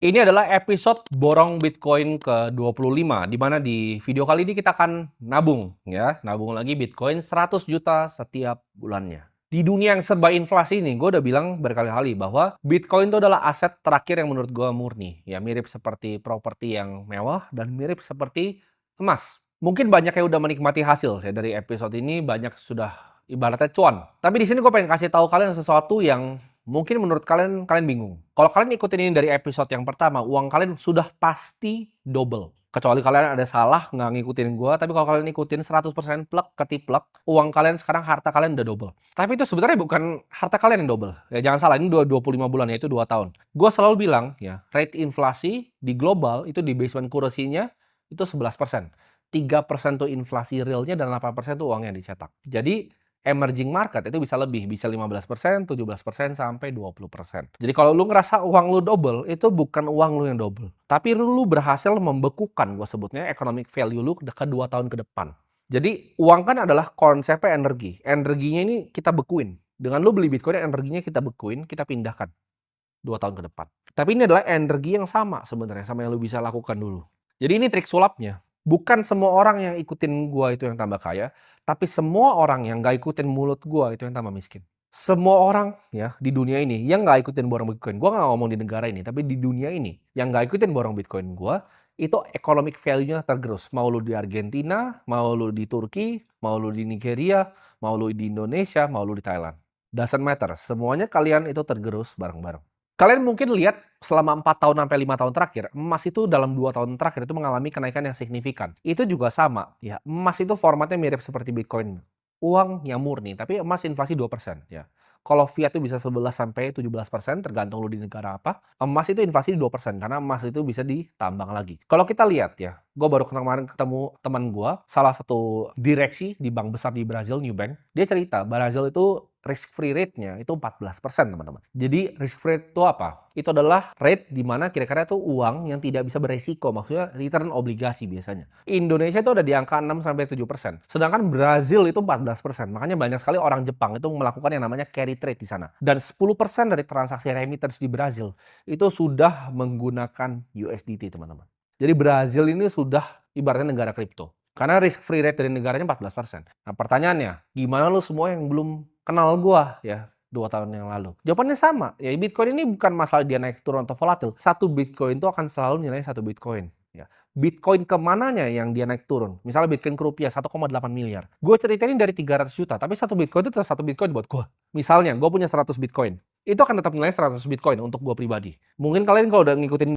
Ini adalah episode borong Bitcoin ke-25, di mana di video kali ini kita akan nabung, ya. Nabung lagi Bitcoin 100 juta setiap bulannya. Di dunia yang serba inflasi ini, gue udah bilang berkali-kali bahwa Bitcoin itu adalah aset terakhir yang menurut gue murni. Ya, mirip seperti properti yang mewah dan mirip seperti emas. Mungkin banyak yang udah menikmati hasil ya dari episode ini, banyak sudah ibaratnya cuan. Tapi di sini gue pengen kasih tahu kalian sesuatu yang mungkin menurut kalian bingung. Kalau kalian ikutin ini dari episode yang pertama, uang kalian sudah pasti double. Kecuali kalian ada salah nggak ngikutin gua, tapi kalau kalian ikutin 100% plek ketiplek, uang kalian sekarang harta kalian udah double. Tapi itu sebenarnya bukan harta kalian yang double. Ya jangan salah, ini 25 bulan, yaitu 2 tahun. Gua selalu bilang ya, rate inflasi di global itu di basement currency-nya itu 11%. 3% tuh inflasi realnya dan 8% tuh uang yang dicetak. Jadi emerging market itu bisa lebih, bisa 15%, 17%, sampai 20%. Jadi kalau lu ngerasa uang lu double, itu bukan uang lu yang double. Tapi lu berhasil membekukan, gue sebutnya, economic value lu ke 2 tahun ke depan. Jadi uang kan adalah konsepnya energi. Energinya ini kita bekuin. Dengan lu beli Bitcoin, energinya kita bekuin, kita pindahkan 2 tahun ke depan. Tapi ini adalah energi yang sama sebenarnya, sama yang lu bisa lakukan dulu. Jadi ini trik sulapnya. Bukan semua orang yang ikutin gua itu yang tambah kaya, tapi semua orang yang nggak ikutin mulut gua itu yang tambah miskin. Semua orang ya di dunia ini yang nggak ikutin borong Bitcoin, gua nggak ngomong di negara ini, tapi di dunia ini yang nggak ikutin borong Bitcoin gua, itu economic value-nya tergerus. Mau lu di Argentina, mau lu di Turki, mau lu di Nigeria, mau lu di Indonesia, mau lu di Thailand. Doesn't matter, semuanya kalian itu tergerus bareng-bareng. Kalian mungkin lihat selama 4 tahun sampai 5 tahun terakhir, emas itu dalam 2 tahun terakhir itu mengalami kenaikan yang signifikan. Itu juga sama, ya. Emas itu formatnya mirip seperti Bitcoin. Uang yang murni, tapi emas inflasi 2%, ya. Kalau fiat itu bisa 11 sampai 17%, tergantung lu di negara apa. Emas itu inflasi 2%, karena emas itu bisa ditambang lagi. Kalau kita lihat ya, gue baru kemarin ketemu teman gue, salah satu direksi di bank besar di Brazil, New Bank. Dia cerita, Brazil itu risk free rate-nya itu 14%, teman-teman. Jadi risk free rate itu apa? Itu adalah rate di mana kira-kira itu uang yang tidak bisa beresiko, maksudnya return obligasi biasanya. Indonesia itu ada di angka 6 sampai 7%. Sedangkan Brazil itu 14%. Makanya banyak sekali orang Jepang itu melakukan yang namanya carry trade di sana. Dan 10% dari transaksi remittance di Brazil itu sudah menggunakan USDT, teman-teman. Jadi Brazil ini sudah ibaratnya negara kripto. Karena risk free rate dari negaranya 14%. Nah pertanyaannya, gimana lu semua yang belum kenal gua ya 2 tahun yang lalu? Jawabannya sama, ya Bitcoin ini bukan masalah dia naik turun atau volatil. Satu Bitcoin itu akan selalu nilai satu Bitcoin. Ya. Bitcoin kemananya yang dia naik turun? Misalnya Bitcoin ke rupiah 1,8 miliar. Gue ceritain dari 300 juta, tapi satu Bitcoin itu tetap satu Bitcoin buat gue. Misalnya gue punya 100 Bitcoin. Itu akan tetap nilai 100 Bitcoin untuk gue pribadi. Mungkin kalian kalau udah ngikutin